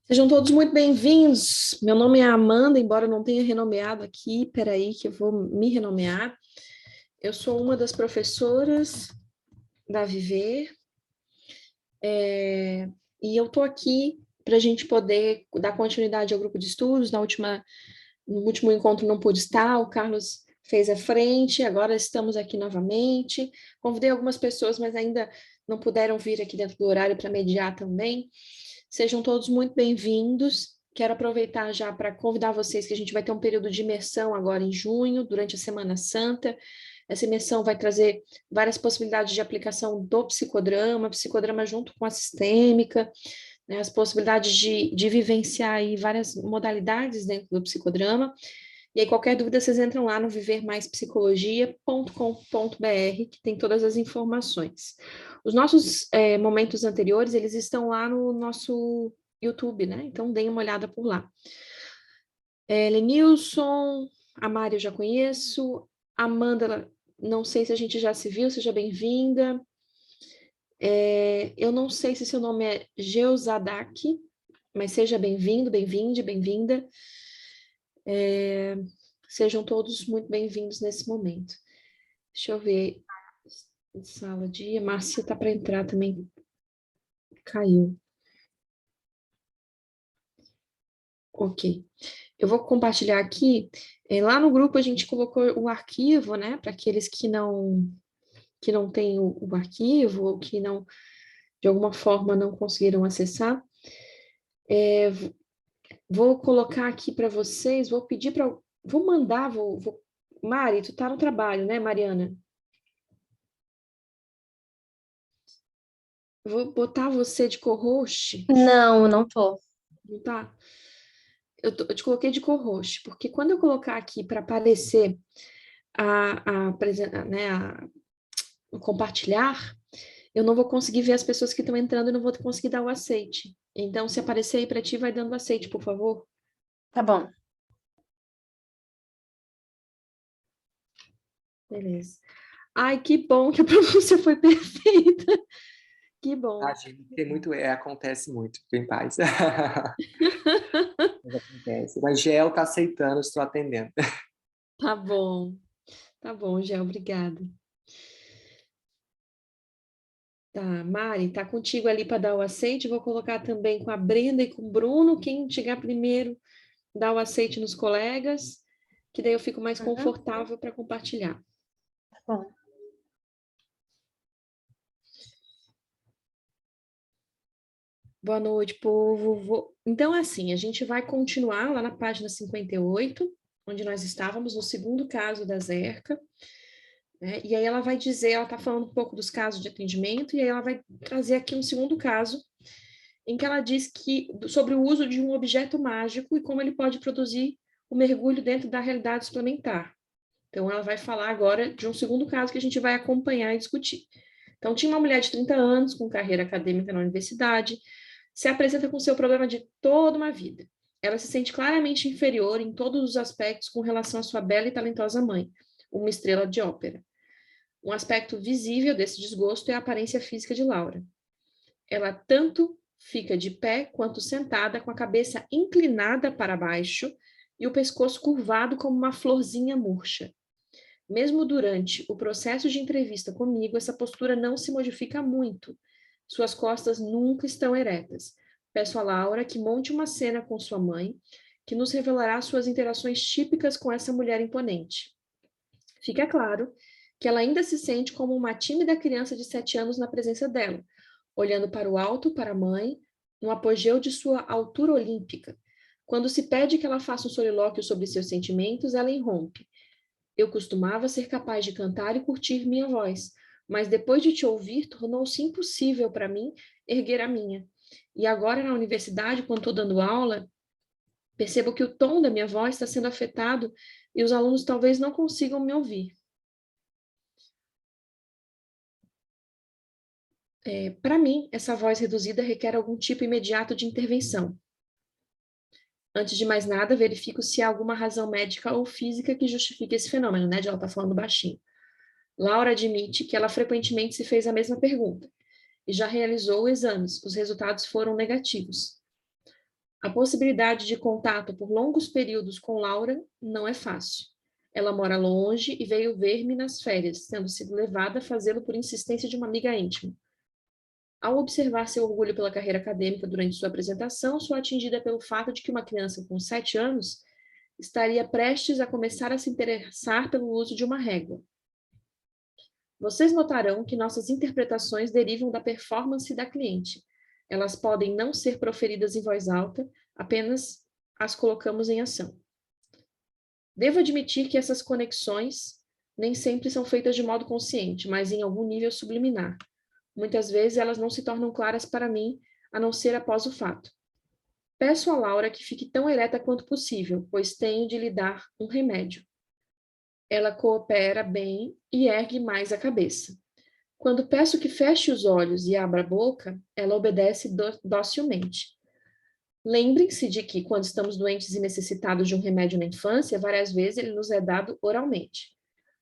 Sejam todos muito bem-vindos. Meu nome é Amanda, embora eu não tenha renomeado aqui, peraí que eu vou me renomear. Eu sou uma das professoras da Viver, e eu estou aqui para a gente poder dar continuidade ao grupo de estudos. No último encontro não pude estar, o Carlos fez a frente, agora estamos aqui novamente. Convidei algumas pessoas, mas ainda não puderam vir aqui dentro do horário para mediar também. Sejam todos muito bem-vindos. Quero aproveitar já para convidar vocês que a gente vai ter um período de imersão agora em junho, durante a Semana Santa. Essa imersão vai trazer várias possibilidades de aplicação do psicodrama junto com a sistêmica, né, as possibilidades de vivenciar aí várias modalidades dentro do psicodrama. E aí, qualquer dúvida, vocês entram lá no vivermaispsicologia.com.br, que tem todas as informações. Os nossos momentos anteriores, eles estão lá no nosso YouTube, né? Então, deem uma olhada por lá. Lenilson, a Mari eu já conheço, Amanda, não sei se a gente já se viu, seja bem-vinda. Eu não sei se seu nome é Geusadak, mas seja bem-vindo, bem-vinde, bem-vinda. Sejam todos muito bem-vindos nesse momento. Deixa eu ver. Sala de. A Márcia está para entrar também. Caiu. Ok. Eu vou compartilhar aqui. Lá no grupo a gente colocou o arquivo, né? Para aqueles que não têm o arquivo, ou que não, de alguma forma, não conseguiram acessar. Vou colocar aqui para vocês, vou pedir para. Vou mandar, Mari, tu tá no trabalho, né, Mariana? Vou botar você de co-host, Não, não tô. não tá? Eu te coloquei de co-host, porque quando eu colocar aqui para aparecer né, o compartilhar, eu não vou conseguir ver as pessoas que estão entrando e não vou conseguir dar o aceite. Então, se aparecer aí para ti, vai dando aceite, por favor. Tá bom. Beleza. Ai, que bom que a pronúncia foi perfeita. Que bom. Ah, gente, tem muito, acontece muito, fica em paz. Mas acontece. Mas Gel tá aceitando, estou atendendo. Tá bom. Tá bom, Gé, obrigada. Tá, Mari, tá contigo ali para dar o aceite. Vou colocar também com a Brenda e com o Bruno. Quem chegar primeiro, dá o aceite nos colegas, que daí eu fico mais Uhum, confortável para compartilhar. tá bom. Boa noite, povo. Então, assim, a gente vai continuar lá na página 58, onde nós estávamos, no segundo caso da Zerca, né? E aí ela vai dizer, ela está falando um pouco dos casos de atendimento, e aí ela vai trazer aqui um segundo caso, em que ela diz que sobre o uso de um objeto mágico e como ele pode produzir o mergulho dentro da realidade suplementar. Então, ela vai falar agora de um segundo caso que a gente vai acompanhar e discutir. Então, tinha uma mulher de 30 anos, com carreira acadêmica na universidade, se apresenta com seu problema de toda uma vida. Ela se sente claramente inferior em todos os aspectos com relação à sua bela e talentosa mãe, uma estrela de ópera. Um aspecto visível desse desgosto é a aparência física de Laura. Ela tanto fica de pé quanto sentada, com a cabeça inclinada para baixo e o pescoço curvado como uma florzinha murcha. Mesmo durante o processo de entrevista comigo, essa postura não se modifica muito. Suas costas nunca estão eretas. Peço a Laura que monte uma cena com sua mãe, que nos revelará suas interações típicas com essa mulher imponente. Fica claro que ela ainda se sente como uma tímida criança de 7 anos na presença dela, olhando para o alto, para a mãe, no apogeu de sua altura olímpica. Quando se pede que ela faça um solilóquio sobre seus sentimentos, ela irrompe. Eu costumava ser capaz de cantar e curtir minha voz, mas depois de te ouvir, tornou-se impossível para mim erguer a minha. E agora, na universidade, quando estou dando aula, percebo que o tom da minha voz está sendo afetado e os alunos talvez não consigam me ouvir. Para mim, essa voz reduzida requer algum tipo imediato de intervenção. Antes de mais nada, verifico se há alguma razão médica ou física que justifique esse fenômeno, né? De ela estar falando baixinho. Laura admite que ela frequentemente se fez a mesma pergunta e já realizou exames. Os resultados foram negativos. A possibilidade de contato por longos períodos com Laura não é fácil. Ela mora longe e veio ver-me nas férias, tendo sido levada a fazê-lo por insistência de uma amiga íntima. Ao observar seu orgulho pela carreira acadêmica durante sua apresentação, sou atingida pelo fato de que uma criança com 7 anos estaria prestes a começar a se interessar pelo uso de uma régua. Vocês notarão que nossas interpretações derivam da performance da cliente. Elas podem não ser proferidas em voz alta, apenas as colocamos em ação. Devo admitir que essas conexões nem sempre são feitas de modo consciente, mas em algum nível subliminar. Muitas vezes elas não se tornam claras para mim, a não ser após o fato. Peço a Laura que fique tão ereta quanto possível, pois tenho de lhe dar um remédio. Ela coopera bem e ergue mais a cabeça. Quando peço que feche os olhos e abra a boca, ela obedece docilmente. Lembrem-se de que, quando estamos doentes e necessitados de um remédio na infância, várias vezes ele nos é dado oralmente.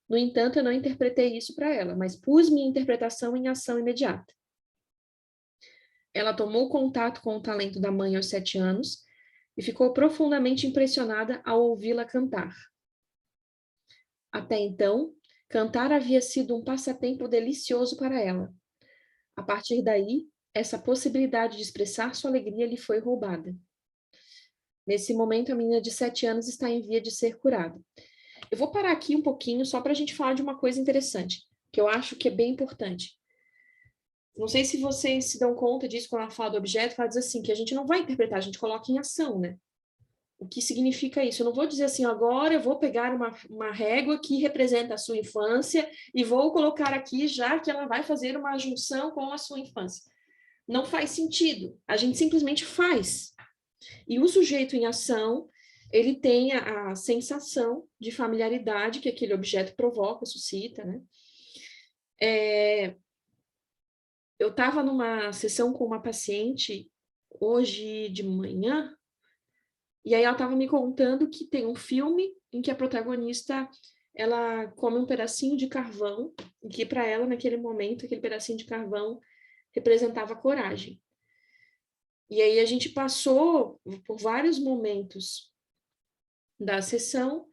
No entanto, eu não interpretei isso para ela, mas pus minha interpretação em ação imediata. Ela tomou contato com o talento da mãe aos 7 anos e ficou profundamente impressionada ao ouvi-la cantar. Até então, cantar havia sido um passatempo delicioso para ela. A partir daí, essa possibilidade de expressar sua alegria lhe foi roubada. Nesse momento, a menina de 7 anos está em via de ser curada. Eu vou parar aqui um pouquinho só para a gente falar de uma coisa interessante, que eu acho que é bem importante. Não sei se vocês se dão conta disso quando ela fala do objeto, ela diz assim, que a gente não vai interpretar, a gente coloca em ação, né? O que significa isso? Eu não vou dizer assim, agora eu vou pegar uma régua que representa a sua infância e vou colocar aqui, já que ela vai fazer uma junção com a sua infância. Não faz sentido. A gente simplesmente faz. E o sujeito em ação, ele tem a sensação de familiaridade que aquele objeto provoca, suscita, né? Eu estava numa sessão com uma paciente hoje de manhã, e aí ela estava me contando que tem um filme em que a protagonista, ela come um pedacinho de carvão, e que para ela, naquele momento, aquele pedacinho de carvão representava coragem. E aí a gente passou por vários momentos da sessão,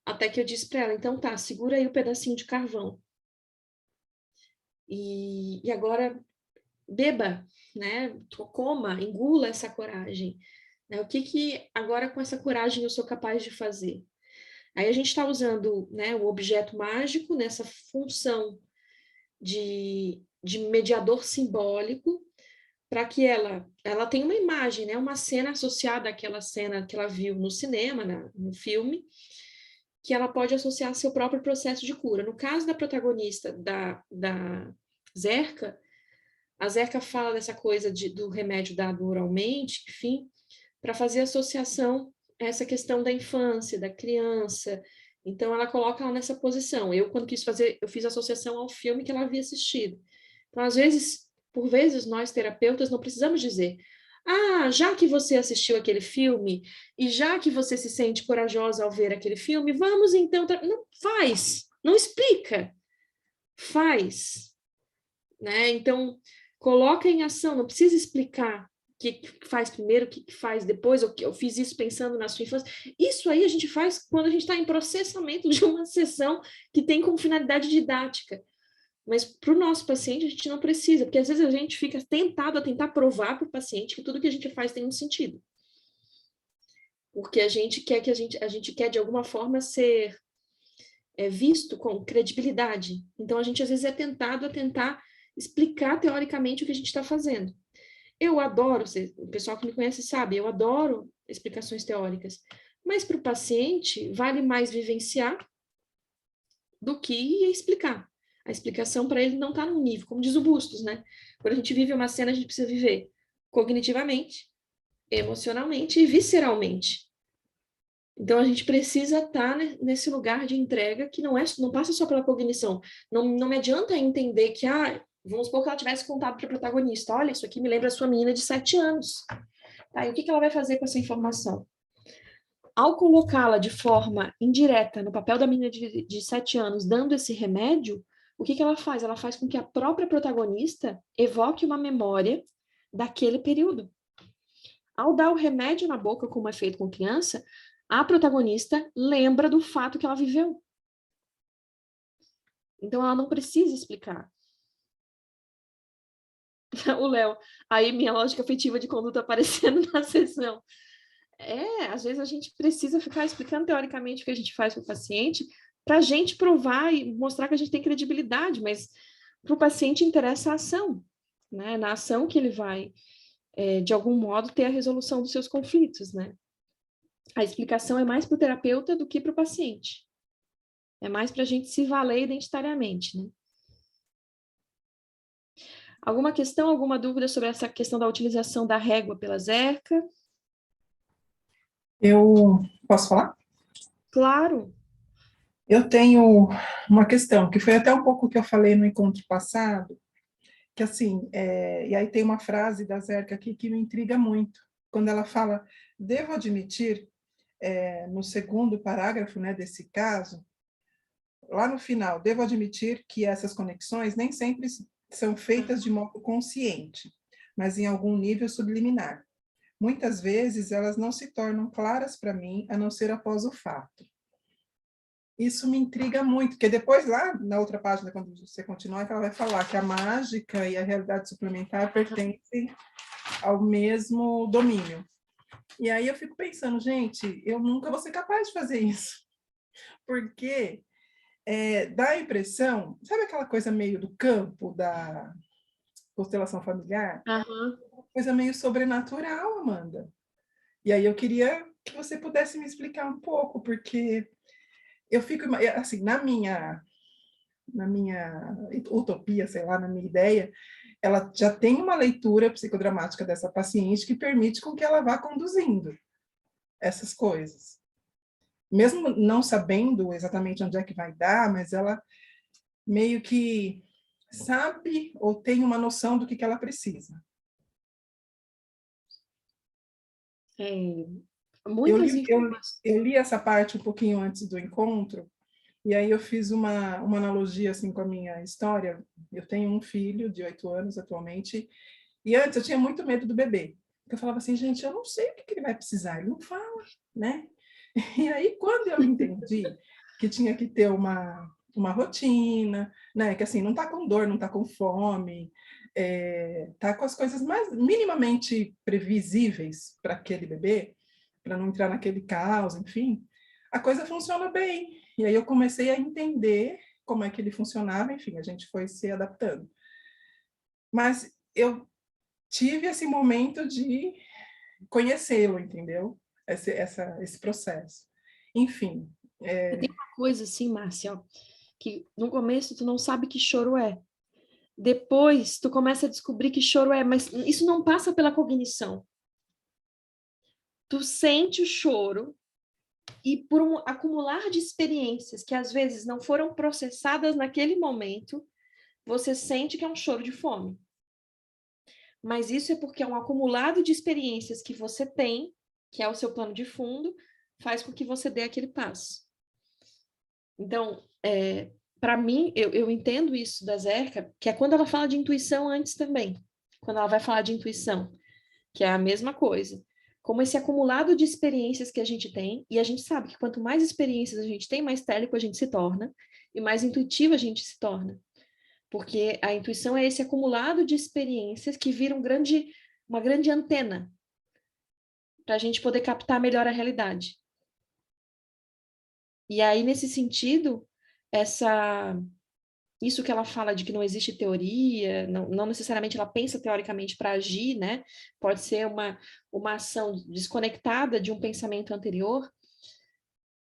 até que eu disse para ela, então tá, segura aí o pedacinho de carvão. E agora beba, né? Coma, engula essa coragem. O que agora com essa coragem eu sou capaz de fazer? Aí a gente está usando, né, o objeto mágico nessa função de mediador simbólico para que ela tenha uma imagem, né, uma cena associada àquela cena que ela viu no cinema, no filme, que ela pode associar ao seu próprio processo de cura. No caso da protagonista, da Zerka, a Zerka fala dessa coisa do remédio dado oralmente, enfim, para fazer associação a essa questão da infância, da criança. Então, ela coloca ela nessa posição. Eu, quando quis fazer, eu fiz associação ao filme que ela havia assistido. Então, às vezes, por vezes, nós, terapeutas, não precisamos dizer, já que você assistiu aquele filme, e já que você se sente corajosa ao ver aquele filme, vamos então... Não, faz, não explica, faz. Né? Então, coloca em ação, não precisa explicar o que faz primeiro, o que faz depois, eu fiz isso pensando na sua infância. Isso aí a gente faz quando a gente está em processamento de uma sessão que tem como finalidade didática. Mas para o nosso paciente a gente não precisa, porque às vezes a gente fica tentado a tentar provar para o paciente que tudo que a gente faz tem um sentido. Porque a gente quer a gente quer de alguma forma ser visto com credibilidade. Então a gente às vezes é tentado a tentar explicar teoricamente o que a gente está fazendo. Eu adoro, o pessoal que me conhece sabe, eu adoro explicações teóricas, mas para o paciente vale mais vivenciar do que explicar. A explicação para ele não está no nível, como diz o Bustos, né? Quando a gente vive uma cena, a gente precisa viver cognitivamente, emocionalmente e visceralmente. Então, a gente precisa estar nesse lugar de entrega que não passa só pela cognição. Não me adianta entender que, vamos supor que ela tivesse contado para a protagonista, olha, isso aqui me lembra a sua menina de 7 anos. Tá, e o que ela vai fazer com essa informação? Ao colocá-la de forma indireta no papel da menina de 7 anos, dando esse remédio, o que ela faz? Ela faz com que a própria protagonista evoque uma memória daquele período. ao dar o remédio na boca, como é feito com criança, a protagonista lembra do fato que ela viveu. Então, ela não precisa explicar. O Léo, aí minha lógica afetiva de conduta aparecendo na sessão. Às vezes a gente precisa ficar explicando teoricamente o que a gente faz com o paciente para a gente provar e mostrar que a gente tem credibilidade, mas para o paciente interessa a ação, né? Na ação que ele vai, de algum modo, ter a resolução dos seus conflitos, né? A explicação é mais para o terapeuta do que para o paciente. É mais para a gente se valer identitariamente, né? Alguma questão, alguma dúvida sobre essa questão da utilização da régua pela Zerca? Eu posso falar? Claro. Eu tenho uma questão, que foi até um pouco que eu falei no encontro passado, que assim, e aí tem uma frase da Zerca aqui que me intriga muito, quando ela fala, devo admitir, no segundo parágrafo, né, desse caso, lá no final, devo admitir que essas conexões nem sempre são feitas de modo consciente, mas em algum nível subliminar. Muitas vezes elas não se tornam claras para mim, a não ser após o fato. Isso me intriga muito, porque depois lá, na outra página, quando você continuar, ela vai falar que a mágica e a realidade suplementar pertencem ao mesmo domínio. E aí eu fico pensando, gente, eu nunca vou ser capaz de fazer isso, porque dá a impressão, sabe aquela coisa meio do campo da constelação familiar? Uhum. Coisa meio sobrenatural, Amanda. E aí eu queria que você pudesse me explicar um pouco, porque eu fico, assim, na minha utopia, sei lá, na minha ideia, ela já tem uma leitura psicodramática dessa paciente que permite com que ela vá conduzindo essas coisas. Mesmo não sabendo exatamente onde é que vai dar, mas ela meio que sabe ou tem uma noção do que ela precisa. Muitas informações. Eu li essa parte um pouquinho antes do encontro, e aí eu fiz uma analogia assim, com a minha história. Eu tenho um filho de 8 anos atualmente, e antes eu tinha muito medo do bebê. Eu falava assim, gente, eu não sei o que ele vai precisar, ele não fala, né? E aí, quando eu entendi que tinha que ter uma rotina, né? Que assim, não está com dor, não está com fome, está com as coisas mais minimamente previsíveis para aquele bebê, para não entrar naquele caos, enfim, a coisa funciona bem. E aí eu comecei a entender como é que ele funcionava, enfim, a gente foi se adaptando. Mas eu tive esse momento de conhecê-lo, entendeu? Esse processo. Enfim. Tem uma coisa assim, Márcia, ó, que no começo tu não sabe que choro é. Depois tu começa a descobrir que choro é, mas isso não passa pela cognição. Tu sente o choro e por um acumular de experiências que às vezes não foram processadas naquele momento, você sente que é um choro de fome. Mas isso é porque é um acumulado de experiências que você tem, que é o seu plano de fundo, faz com que você dê aquele passo. Então, para mim, eu entendo isso da Zerca, que é quando ela fala de intuição antes também. Quando ela vai falar de intuição, que é a mesma coisa. Como esse acumulado de experiências que a gente tem, e a gente sabe que quanto mais experiências a gente tem, mais télico a gente se torna, e mais intuitivo a gente se torna. Porque a intuição é esse acumulado de experiências que vira uma grande antena para a gente poder captar melhor a realidade. E aí, nesse sentido, isso que ela fala de que não existe teoria, não necessariamente ela pensa teoricamente para agir, né? Pode ser uma ação desconectada de um pensamento anterior,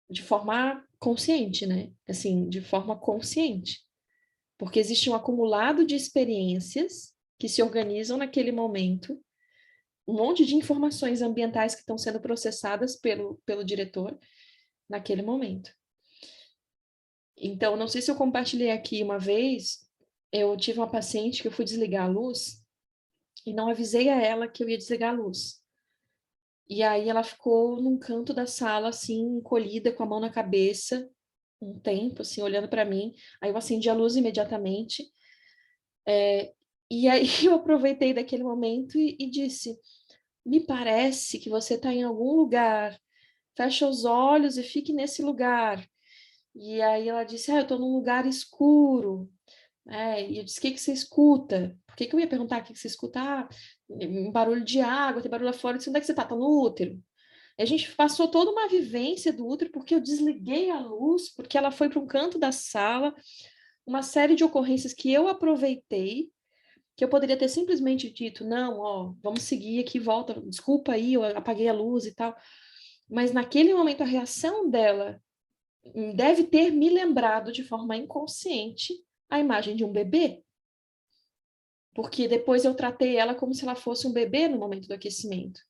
de forma consciente, né? Assim, de forma consciente. Porque existe um acumulado de experiências que se organizam naquele momento, um monte de informações ambientais que estão sendo processadas pelo diretor naquele momento. Então, não sei se eu compartilhei aqui uma vez, eu tive uma paciente que eu fui desligar a luz e não avisei a ela que eu ia desligar a luz. E aí ela ficou num canto da sala, assim, encolhida, com a mão na cabeça, um tempo, assim, olhando para mim. Aí eu acendi a luz imediatamente. E aí eu aproveitei daquele momento e disse, me parece que você está em algum lugar. Fecha os olhos e fique nesse lugar. E aí ela disse, eu estou num lugar escuro. E eu disse, o que você escuta? Por que eu ia perguntar o que você escuta? Um barulho de água, tem barulho lá fora. Eu disse, onde é que você está? Está no útero. A gente passou toda uma vivência do útero, porque eu desliguei a luz, porque ela foi para um canto da sala, uma série de ocorrências que eu aproveitei, que eu poderia ter simplesmente dito, não, ó, vamos seguir aqui, volta, desculpa aí, eu apaguei a luz e tal. Mas naquele momento a reação dela deve ter me lembrado de forma inconsciente a imagem de um bebê. Porque depois eu tratei ela como se ela fosse um bebê no momento do aquecimento.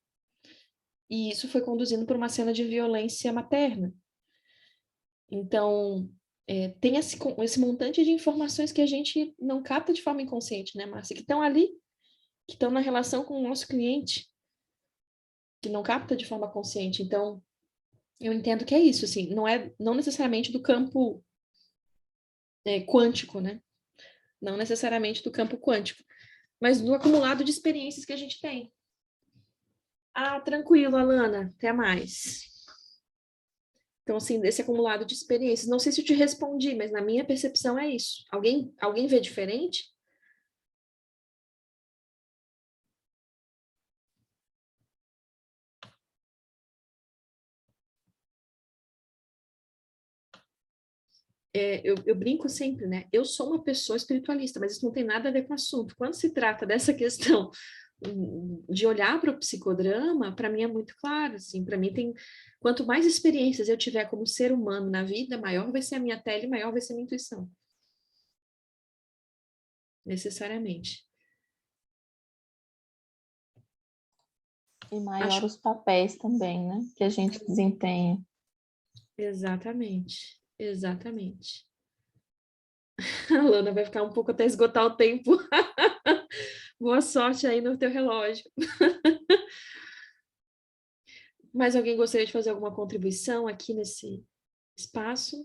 E isso foi conduzindo por uma cena de violência materna. Então, tem esse montante de informações que a gente não capta de forma inconsciente, né, Márcia? Que estão ali, que estão na relação com o nosso cliente, que não capta de forma consciente. Então, eu entendo que é isso, assim, não necessariamente do campo quântico, né? Não necessariamente do campo quântico, mas do acumulado de experiências que a gente tem. Tranquilo, Alana, até mais. Então, assim, desse acumulado de experiências. Não sei se eu te respondi, mas na minha percepção é isso. Alguém vê diferente? Eu brinco sempre, né? Eu sou uma pessoa espiritualista, mas isso não tem nada a ver com o assunto. Quando se trata dessa questão de olhar para o psicodrama, para mim é muito claro, assim, para mim quanto mais experiências eu tiver como ser humano na vida, maior vai ser a minha tela e maior vai ser a minha intuição. Necessariamente. E maior os papéis também, né? Que a gente desempenha. Exatamente. A Lana vai ficar um pouco até esgotar o tempo. Boa sorte aí no teu relógio. Mais alguém gostaria de fazer alguma contribuição aqui nesse espaço?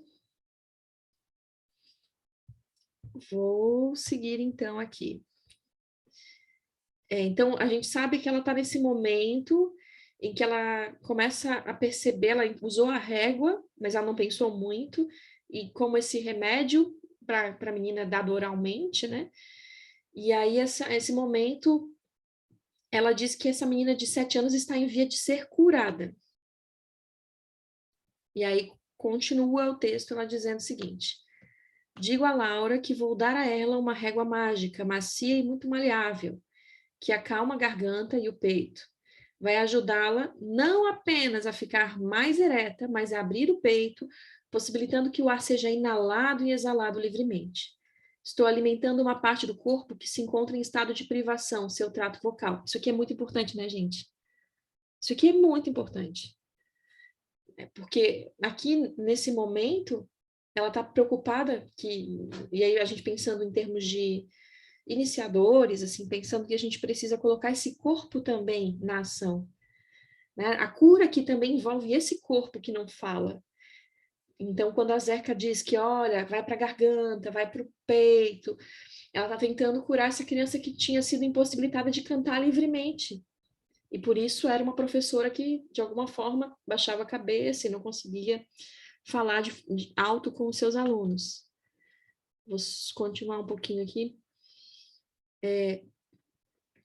Vou seguir então aqui. Então, a gente sabe que ela está nesse momento em que ela começa a perceber, ela usou a régua, mas ela não pensou muito, e como esse remédio para a menina dado oralmente, né? E aí, esse momento, ela diz que essa menina de 7 anos está em via de ser curada. E aí, continua o texto, ela dizendo o seguinte: digo a Laura que vou dar a ela uma régua mágica, macia e muito maleável, que acalma a garganta e o peito. Vai ajudá-la não apenas a ficar mais ereta, mas a abrir o peito, possibilitando que o ar seja inalado e exalado livremente. Estou alimentando uma parte do corpo que se encontra em estado de privação, seu trato vocal. Isso aqui é muito importante, né, gente? Isso aqui é muito importante. Porque aqui, nesse momento, ela está preocupada e aí a gente pensando em termos de iniciadores, assim, pensando que a gente precisa colocar esse corpo também na ação, né? A cura aqui também envolve esse corpo que não fala. Então, quando a Zerka diz que, olha, vai para a garganta, vai para o peito, ela está tentando curar essa criança que tinha sido impossibilitada de cantar livremente. E por isso era uma professora que, de alguma forma, baixava a cabeça e não conseguia falar de alto com os seus alunos. Vou continuar um pouquinho aqui.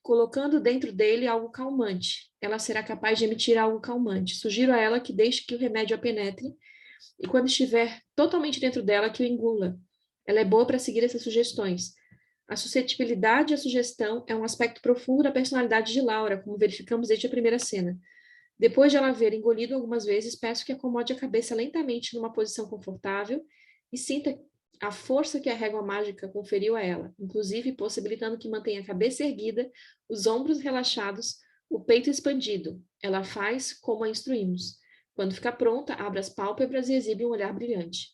Colocando dentro dele algo calmante. Ela será capaz de emitir algo calmante. Sugiro a ela que deixe que o remédio a penetre e, quando estiver totalmente dentro dela, que o engula. Ela é boa para seguir essas sugestões. A suscetibilidade à sugestão é um aspecto profundo da personalidade de Laura, como verificamos desde a primeira cena. Depois de ela haver engolido algumas vezes, peço que acomode a cabeça lentamente numa posição confortável e sinta a força que a régua mágica conferiu a ela, inclusive possibilitando que mantenha a cabeça erguida, os ombros relaxados, o peito expandido. Ela faz como a instruímos. Quando ficar pronta, abre as pálpebras e exibe um olhar brilhante.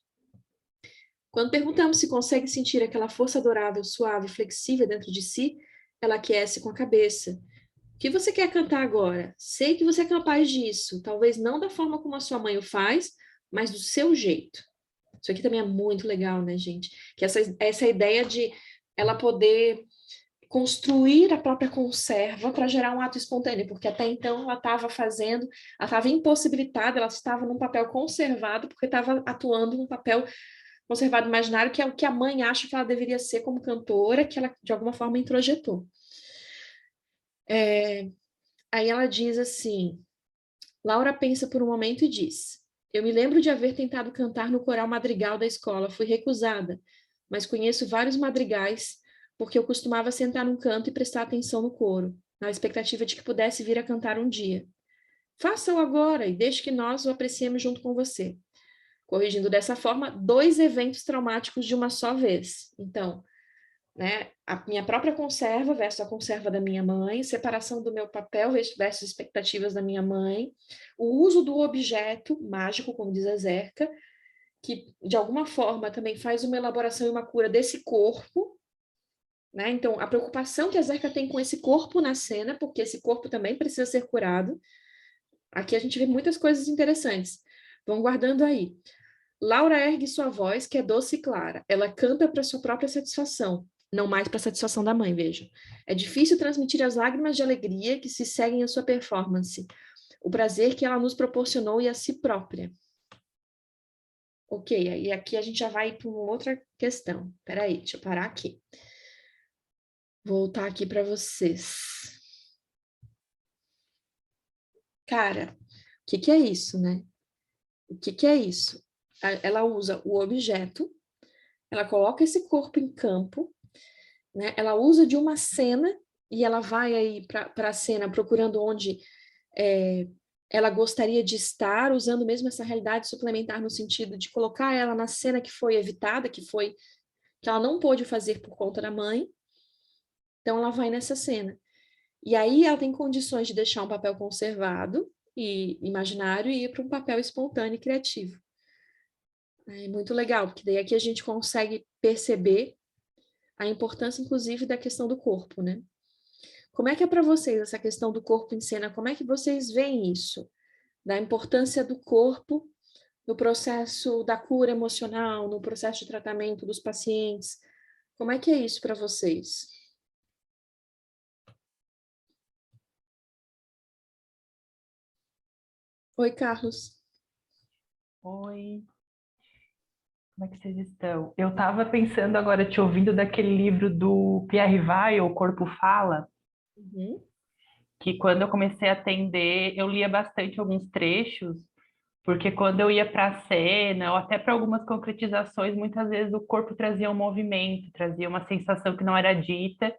Quando perguntamos se consegue sentir aquela força adorável, suave, flexível dentro de si, ela aquece com a cabeça. O que você quer cantar agora? Sei que você é capaz disso, talvez não da forma como a sua mãe o faz, mas do seu jeito. Isso aqui também é muito legal, né, gente? Que essa ideia de ela poder construir a própria conserva para gerar um ato espontâneo, porque até então ela estava impossibilitada, ela estava num papel conservado, porque estava atuando num papel conservado imaginário, que é o que a mãe acha que ela deveria ser como cantora, que ela de alguma forma introjetou. Aí ela diz assim, Laura pensa por um momento e diz, eu me lembro de haver tentado cantar no coral madrigal da escola, fui recusada, mas conheço vários madrigais, porque eu costumava sentar num canto e prestar atenção no coro, na expectativa de que pudesse vir a cantar um dia. Faça-o agora e deixe que nós o apreciemos junto com você. Corrigindo dessa forma, 2 eventos traumáticos de uma só vez. Então, né, a minha própria conserva versus a conserva da minha mãe, separação do meu papel versus expectativas da minha mãe, o uso do objeto mágico, como diz a Zerka, que de alguma forma também faz uma elaboração e uma cura desse corpo, né? Então, a preocupação que a Zerka tem com esse corpo na cena, porque esse corpo também precisa ser curado. Aqui a gente vê muitas coisas interessantes. Vão guardando aí. Laura ergue sua voz, que é doce e clara. Ela canta para sua própria satisfação, não mais para a satisfação da mãe, veja. É difícil transmitir as lágrimas de alegria que se seguem a sua performance, o prazer que ela nos proporcionou e a si própria. Ok, e aqui a gente já vai para uma outra questão. Peraí, deixa eu parar aqui. Voltar aqui para vocês. Cara, o que é isso, né? O que é isso? Ela usa o objeto, ela coloca esse corpo em campo, né? Ela usa de uma cena e ela vai aí para a cena procurando onde ela gostaria de estar, usando mesmo essa realidade suplementar no sentido de colocar ela na cena que foi evitada, que ela não pôde fazer por conta da mãe. Então ela vai nessa cena. E aí ela tem condições de deixar um papel conservado e imaginário e ir para um papel espontâneo e criativo. É muito legal, porque daí aqui a gente consegue perceber a importância, inclusive, da questão do corpo, né? Como é que é para vocês essa questão do corpo em cena? Como é que vocês veem isso? Da importância do corpo no processo da cura emocional, no processo de tratamento dos pacientes? Como é que é isso para vocês? Oi, Carlos. Oi, como é que vocês estão? Eu estava pensando agora, te ouvindo daquele livro do Pierre Weil, O Corpo Fala, Uhum. que quando eu comecei a atender, eu lia bastante alguns trechos, porque quando eu ia para a cena, ou até para algumas concretizações, muitas vezes o corpo trazia um movimento, trazia uma sensação que não era dita,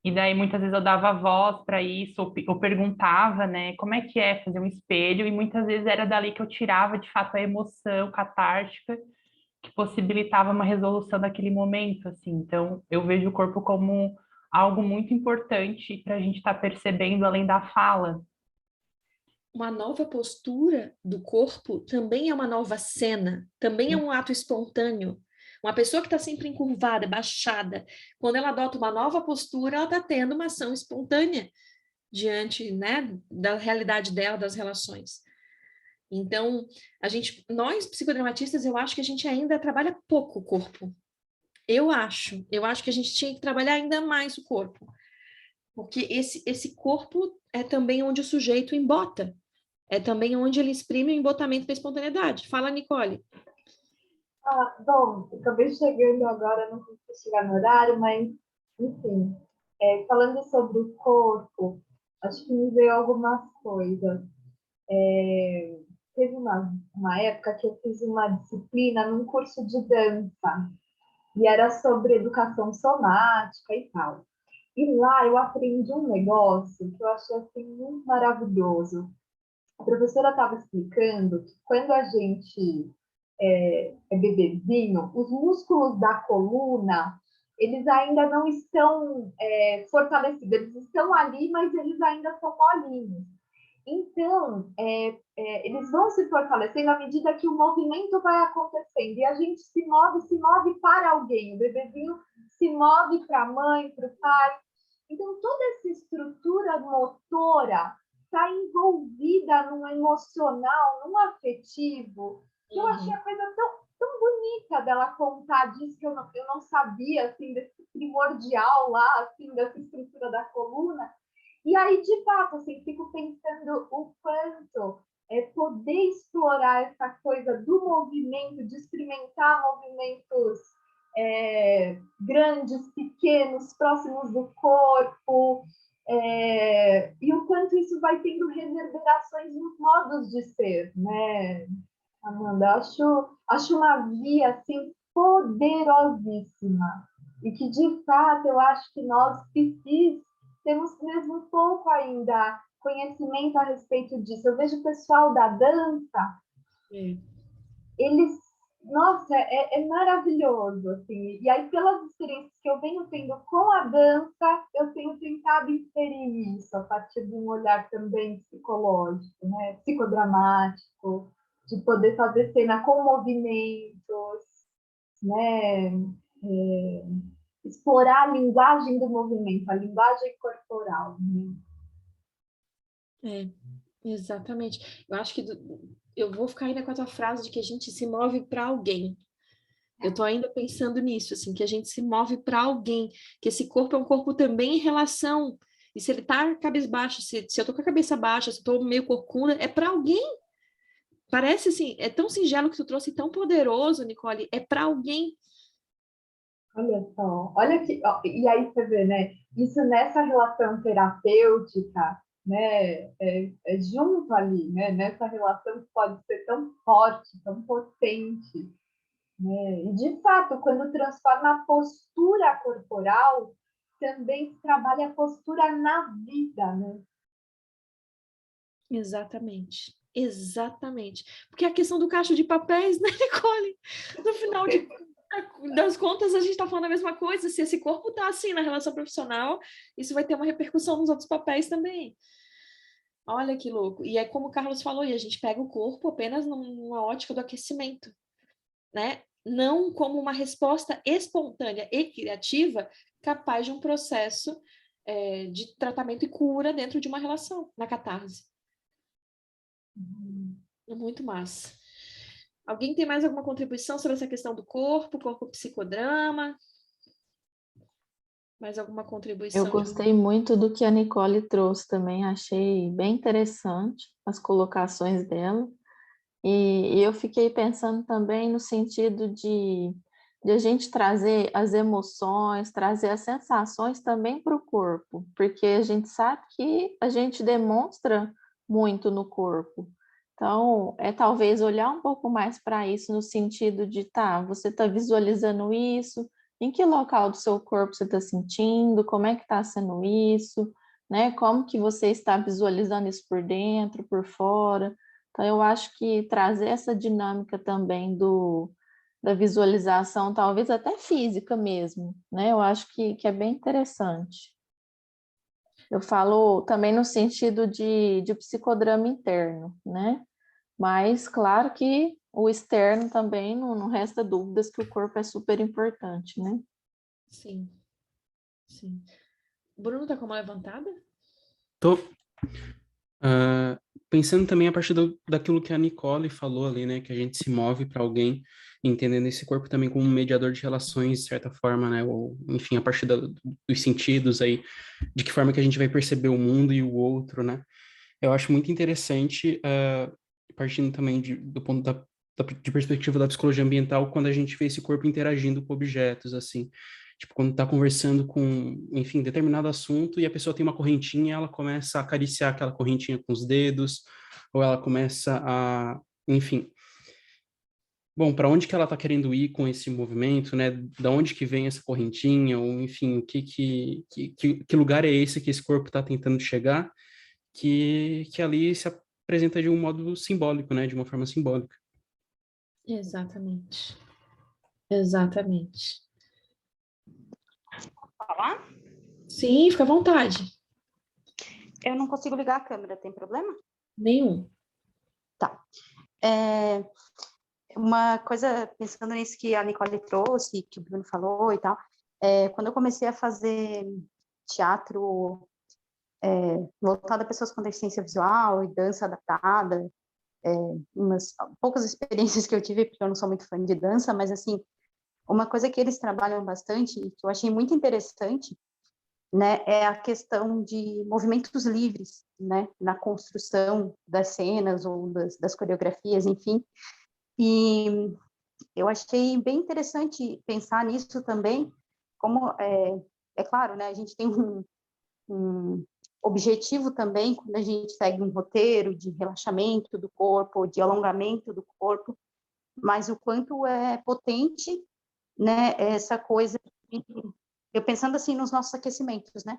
e daí muitas vezes eu dava voz para isso, ou perguntava, né, como é que é fazer um espelho, e muitas vezes era dali que eu tirava de fato a emoção catártica que possibilitava uma resolução daquele momento, assim. Então, eu vejo o corpo como algo muito importante para a gente estar percebendo além da fala. Uma nova postura do corpo também é uma nova cena, também é um ato espontâneo. Uma pessoa que está sempre encurvada, baixada, quando ela adota uma nova postura, ela está tendo uma ação espontânea diante, né, da realidade dela, das relações. Então, nós psicodramatistas, eu acho que a gente ainda trabalha pouco o corpo. Eu acho que a gente tinha que trabalhar ainda mais o corpo, porque esse corpo é também onde o sujeito embota. É também onde ele exprime o embotamento da espontaneidade. Fala, Nicole. Bom, acabei chegando agora, não consegui chegar no horário, mas, enfim, falando sobre o corpo, acho que me veio algumas coisas. Teve uma época que eu fiz uma disciplina num curso de dança, e era sobre educação somática e tal. E lá eu aprendi um negócio que eu achei assim, muito maravilhoso. A professora estava explicando que quando a gente é bebezinho, os músculos da coluna, eles ainda não estão fortalecidos, eles estão ali, mas eles ainda são molinhos. Então, eles vão se fortalecendo à medida que o movimento vai acontecendo, e a gente se move para alguém, o bebezinho se move para a mãe, para o pai. Então, toda essa estrutura motora está envolvida num emocional, num afetivo. Eu achei a coisa bonita dela contar disso, que eu não sabia, assim, desse primordial lá, assim, dessa estrutura da coluna. E aí, de fato, assim, fico pensando o quanto poder explorar essa coisa do movimento, de experimentar movimentos grandes, pequenos, próximos do corpo, e o quanto isso vai tendo reverberações nos modos de ser, né, Amanda? Acho uma via, assim, poderosíssima, e que, de fato, eu acho que nós, psis, temos mesmo pouco ainda conhecimento a respeito disso. Eu vejo o pessoal da dança, eles, nossa, é maravilhoso, assim. E aí, pelas experiências que eu venho tendo com a dança, eu tenho tentado inserir isso a partir de um olhar também psicológico, né, psicodramático, de poder fazer cena com movimentos, né, explorar a linguagem do movimento, a linguagem corporal, né? Exatamente. Eu acho que eu vou ficar ainda com a tua frase de que a gente se move para alguém. Eu estou ainda pensando nisso, assim, que a gente se move para alguém, que esse corpo é um corpo também em relação. E se ele está cabisbaixo, se eu estou com a cabeça baixa, se eu estou meio corcunda, é para alguém. Parece assim, é tão singelo que tu trouxe, tão poderoso, Nicole, é para alguém. Olha só, olha que, ó, e aí você vê, né? Isso nessa relação terapêutica, né? É junto ali, né? Nessa relação que pode ser tão forte, tão potente, né? E de fato, quando transforma a postura corporal, também se trabalha a postura na vida, né? Exatamente. Exatamente. Porque a questão do cacho de papéis, né, Nicole? No final das contas, a gente está falando a mesma coisa. Se esse corpo está assim na relação profissional, isso vai ter uma repercussão nos outros papéis também. Olha que louco. E é como o Carlos falou, e a gente pega o corpo apenas numa ótica do aquecimento, né? Não como uma resposta espontânea e criativa capaz de um processo de tratamento e cura dentro de uma relação, na catarse. Muito massa. Alguém tem mais alguma contribuição sobre essa questão do corpo psicodrama? Mais alguma contribuição? Eu gostei muito do que a Nicole trouxe também, achei bem interessante as colocações dela. E eu fiquei pensando também no sentido de a gente trazer as emoções, trazer as sensações também para o corpo, porque a gente sabe que a gente demonstra muito no corpo. Então, talvez olhar um pouco mais para isso no sentido de, tá, você está visualizando isso, em que local do seu corpo você está sentindo, como é que está sendo isso, né? Como que você está visualizando isso por dentro, por fora. Então, eu acho que trazer essa dinâmica também da visualização, talvez até física mesmo, né? Eu acho que é bem interessante. Eu falo também no sentido de psicodrama interno, né? Mas, claro que o externo também não resta dúvidas que o corpo é super importante, né? Sim. Sim. Bruno tá com a mão levantada? Tô pensando também a partir daquilo que a Nicole falou ali, né? Que a gente se move para alguém, entendendo esse corpo também como um mediador de relações, de certa forma, né? Ou, enfim, a partir dos sentidos aí, de que forma que a gente vai perceber o mundo e o outro, né? Eu acho muito interessante, partindo também do ponto de perspectiva da psicologia ambiental, quando a gente vê esse corpo interagindo com objetos, assim. Tipo, quando tá conversando com, enfim, determinado assunto e a pessoa tem uma correntinha, ela começa a acariciar aquela correntinha com os dedos, ou ela começa enfim. Bom, para onde que ela tá querendo ir com esse movimento, né? Da onde que vem essa correntinha, ou enfim, que lugar é esse que esse corpo está tentando chegar, que ali se apresenta de um modo simbólico, né? De uma forma simbólica. Exatamente. Exatamente. Falar? Sim, fica à vontade. Eu não consigo ligar a câmera, tem problema? Nenhum. Tá. Uma coisa, pensando nisso que a Nicole trouxe, que o Bruno falou e tal, quando eu comecei a fazer teatro voltado a pessoas com deficiência visual e dança adaptada, umas poucas experiências que eu tive, porque eu não sou muito fã de dança, mas assim, uma coisa que eles trabalham bastante e que eu achei muito interessante, né, é a questão de movimentos livres, né, na construção das cenas ou das coreografias, enfim. E eu achei bem interessante pensar nisso também, como é claro, né, a gente tem um objetivo também quando a gente segue um roteiro de relaxamento do corpo, de alongamento do corpo, mas o quanto é potente, né, essa coisa de, eu pensando assim nos nossos aquecimentos, né,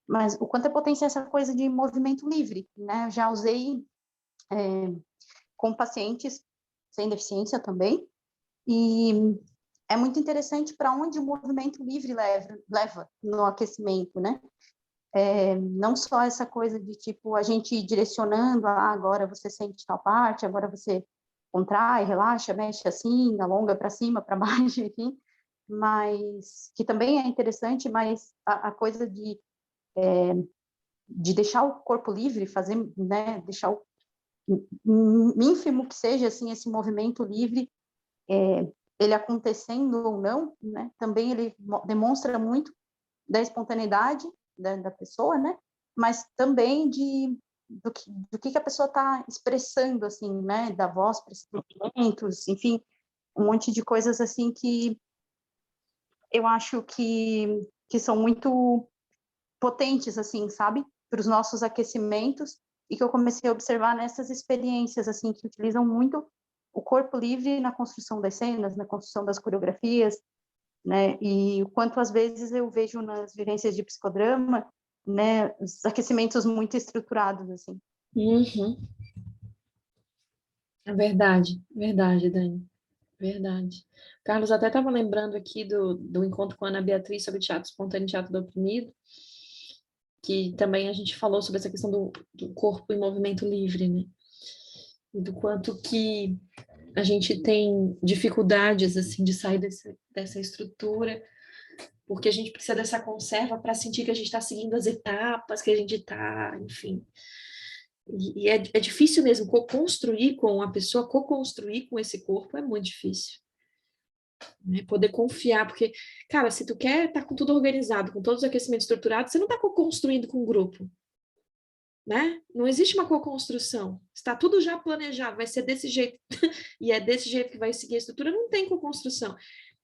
mas o quanto é potente essa coisa de movimento livre, né, eu já usei com pacientes sem deficiência também, e é muito interessante para onde o movimento livre leva no aquecimento, né, não só essa coisa de, tipo, a gente ir direcionando, agora você sente tal parte, agora você contrai, relaxa, mexe assim, alonga para cima, para baixo, enfim, mas que também é interessante, mas a coisa de deixar o corpo livre, fazer, né, deixar o ínfimo que seja, assim, esse movimento livre, ele acontecendo ou não, né, também ele demonstra muito da espontaneidade da pessoa, né? Mas também do que a pessoa está expressando, assim, né? Da voz para esses movimentos, enfim, um monte de coisas assim que eu acho que são muito potentes, assim, sabe? Para os nossos aquecimentos e que eu comecei a observar nessas experiências, assim, que utilizam muito o corpo livre na construção das cenas, na construção das coreografias, né? E o quanto às vezes eu vejo nas vivências de psicodrama, né, os aquecimentos muito estruturados assim. Uhum. É verdade, Dani. Verdade. Carlos até estava lembrando aqui do encontro com a Ana Beatriz sobre teatro espontâneo e teatro do oprimido, que também a gente falou sobre essa questão do corpo em movimento livre, né? E do quanto que a gente tem dificuldades, assim, de sair dessa estrutura, porque a gente precisa dessa conserva para sentir que a gente está seguindo as etapas, que a gente está, enfim. E é difícil mesmo co-construir com a pessoa, co-construir com esse corpo é muito difícil. Né? Poder confiar, porque, cara, se tu quer estar com tudo organizado, com todos os aquecimentos estruturados, você não está co-construindo com o grupo. Né? Não existe uma co-construção. Está tudo já planejado, vai ser desse jeito, e é desse jeito que vai seguir a estrutura, não tem co-construção.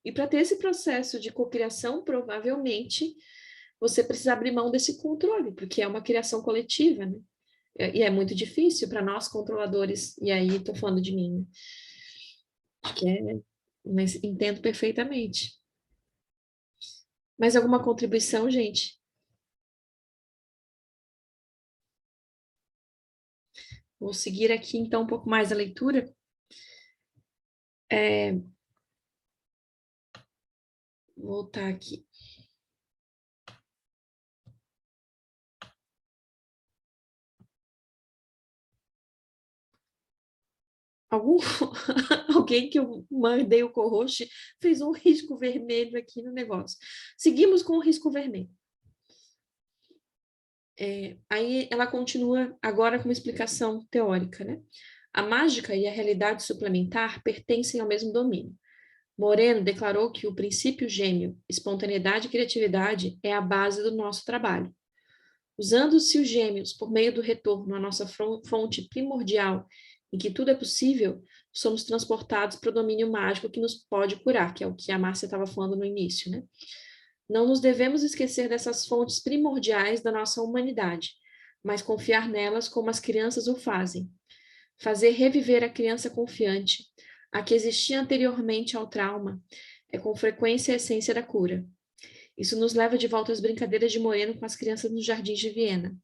E para ter esse processo de cocriação, provavelmente, você precisa abrir mão desse controle, porque é uma criação coletiva, né? E é muito difícil para nós controladores, e aí estou falando de mim, né? Mas entendo perfeitamente. Mais alguma contribuição, gente? Vou seguir aqui, então, um pouco mais a leitura. Vou voltar aqui. Alguém que eu mandei o co-host fez um risco vermelho aqui no negócio. Seguimos com o risco vermelho. Aí ela continua agora com uma explicação teórica, né? A mágica e a realidade suplementar pertencem ao mesmo domínio. Moreno declarou que o princípio gêmeo, espontaneidade e criatividade, é a base do nosso trabalho. Usando-se os gêmeos por meio do retorno à nossa fonte primordial, em que tudo é possível, somos transportados para o domínio mágico que nos pode curar, que é o que a Márcia estava falando no início, né? Não nos devemos esquecer dessas fontes primordiais da nossa humanidade, mas confiar nelas como as crianças o fazem. Fazer reviver a criança confiante, a que existia anteriormente ao trauma, é com frequência a essência da cura. Isso nos leva de volta às brincadeiras de Moreno com as crianças nos jardins de Viena.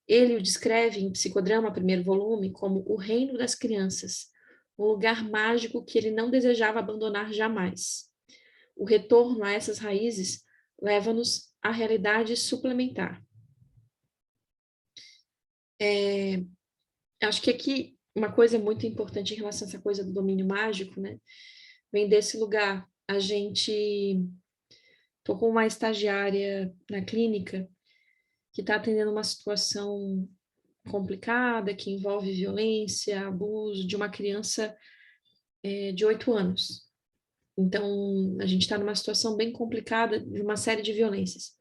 Ele o descreve em Psicodrama, primeiro volume, como o reino das crianças, um lugar mágico que ele não desejava abandonar jamais. O retorno a essas raízes leva-nos à realidade suplementar. Acho que aqui uma coisa muito importante em relação a essa coisa do domínio mágico, né? Vem desse lugar. A gente... Estou com uma estagiária na clínica que está atendendo uma situação complicada, que envolve violência, abuso de uma criança de 8 anos. Então, a gente está numa situação bem complicada de uma série de violências.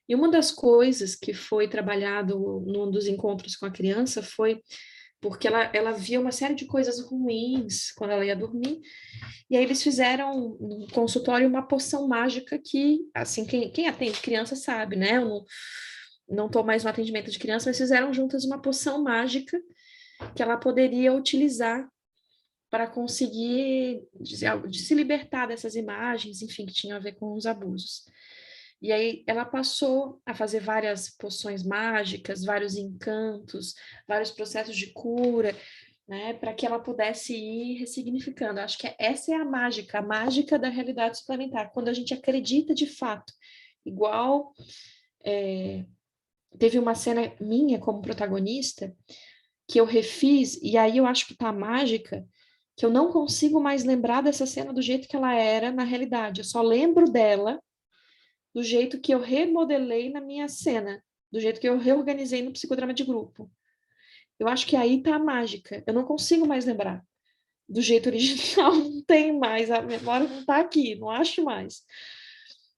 E uma das coisas que foi trabalhado num dos encontros com a criança foi porque ela via uma série de coisas ruins quando ela ia dormir, e aí eles fizeram no consultório uma poção mágica que, assim, quem atende criança sabe, né? Eu não estou mais no atendimento de criança, mas fizeram juntas uma poção mágica que ela poderia utilizar para conseguir de se libertar dessas imagens, enfim, que tinham a ver com os abusos. E aí ela passou a fazer várias poções mágicas, vários encantos, vários processos de cura, né, para que ela pudesse ir ressignificando. Acho que essa é a mágica da realidade suplementar, quando a gente acredita de fato. Igual teve uma cena minha como protagonista que eu refiz, e aí eu acho que tá a mágica, que eu não consigo mais lembrar dessa cena do jeito que ela era na realidade. Eu só lembro dela do jeito que eu remodelei na minha cena, do jeito que eu reorganizei no psicodrama de grupo. Eu acho que aí tá a mágica. Eu não consigo mais lembrar. Do jeito original, não tem mais. A memória não tá aqui, não acho mais.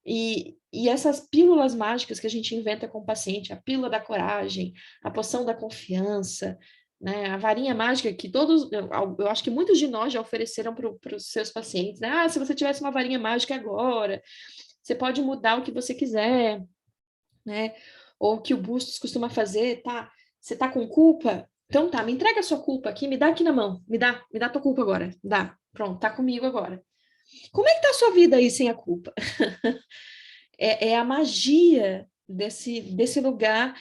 E essas pílulas mágicas que a gente inventa com o paciente, a pílula da coragem, a poção da confiança, né, a varinha mágica que todos, eu acho que muitos de nós já ofereceram para os seus pacientes, né? Ah, se você tivesse uma varinha mágica agora, você pode mudar o que você quiser, né? Ou que o Bustos costuma fazer, tá? Você tá com culpa? Então tá, me entrega a sua culpa aqui, me dá aqui na mão, me dá a tua culpa agora, dá, pronto, tá comigo agora. Como é que tá a sua vida aí sem a culpa? É a magia desse lugar,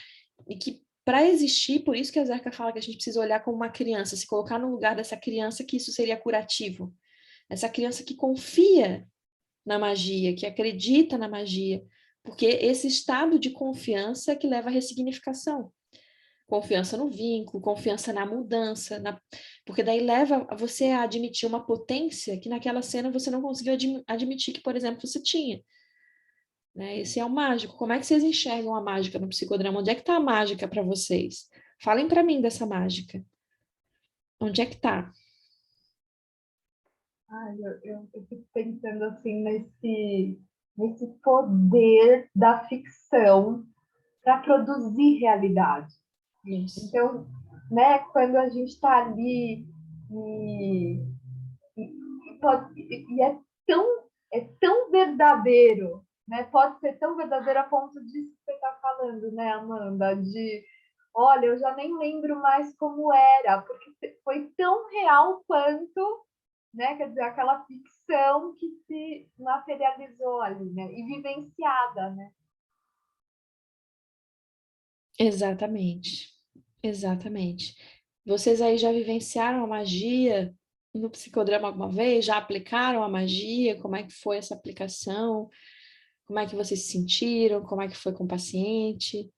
e que para existir, por isso que a Zerka fala que a gente precisa olhar como uma criança, se colocar no lugar dessa criança, que isso seria curativo. Essa criança que confia na magia, que acredita na magia, porque esse estado de confiança é que leva à ressignificação. Confiança no vínculo, confiança na mudança, porque daí leva você a admitir uma potência que naquela cena você não conseguiu admitir que, por exemplo, você tinha. Né? Esse é o mágico. Como é que vocês enxergam a mágica no psicodrama? Onde é que está a mágica para vocês? Falem para mim dessa mágica. Onde é que está? Ai, eu fico pensando assim nesse poder da ficção para produzir realidade. Isso. Então, né, quando a gente está ali e é tão verdadeiro, né? Pode ser tão verdadeiro a ponto disso que você está falando, né, Amanda? De, olha, eu já nem lembro mais como era, porque foi tão real quanto, né? Quer dizer, aquela ficção que se materializou ali, né? E vivenciada, né? Exatamente. Exatamente. Vocês aí já vivenciaram a magia no psicodrama alguma vez? Já aplicaram a magia? Como é que foi essa aplicação? Como é que vocês se sentiram? Como é que foi com o paciente?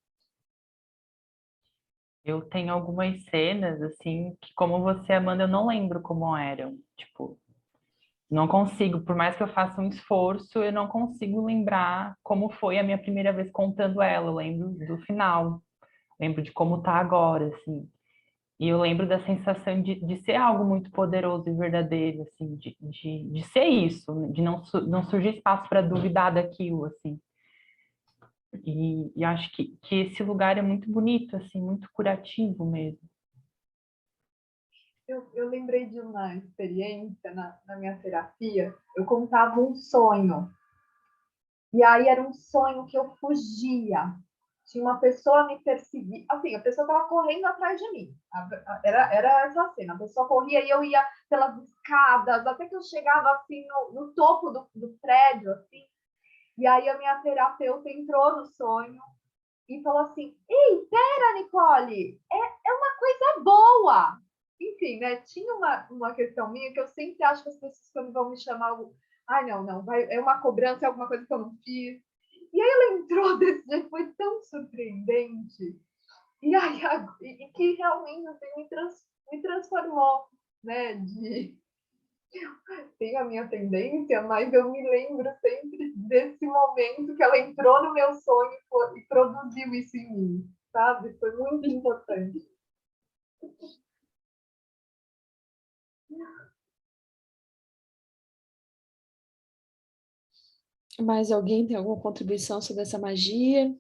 Eu tenho algumas cenas, assim, que como você, Amanda, eu não lembro como eram. Tipo, não consigo, por mais que eu faça um esforço, eu não consigo lembrar como foi a minha primeira vez contando ela. Eu lembro do final, lembro de como tá agora, assim. E eu lembro da sensação de ser algo muito poderoso e verdadeiro, assim, de ser isso, de não surgir espaço para duvidar daquilo, assim. E acho que esse lugar é muito bonito, assim, muito curativo mesmo. Eu lembrei de uma experiência na minha terapia. Eu contava um sonho. E aí era um sonho que eu fugia. Tinha uma pessoa me perseguindo. Assim, a pessoa estava correndo atrás de mim. Era essa cena. A pessoa corria e eu ia pelas escadas, até que eu chegava assim no topo do prédio, assim. E aí a minha terapeuta entrou no sonho e falou assim: Ei, pera, Nicole, é uma coisa boa. Enfim, né? Tinha uma questão minha que eu sempre acho que as pessoas, quando vão me chamar, ai, não, é uma cobrança, é alguma coisa que eu não fiz. E aí ela entrou desse jeito, foi tão surpreendente. E aí, e que realmente assim, me transformou, né? Tenho a minha tendência, mas eu me lembro sempre desse momento que ela entrou no meu sonho e produziu isso em mim, sabe? Foi muito importante. Mais alguém tem alguma contribuição sobre essa magia?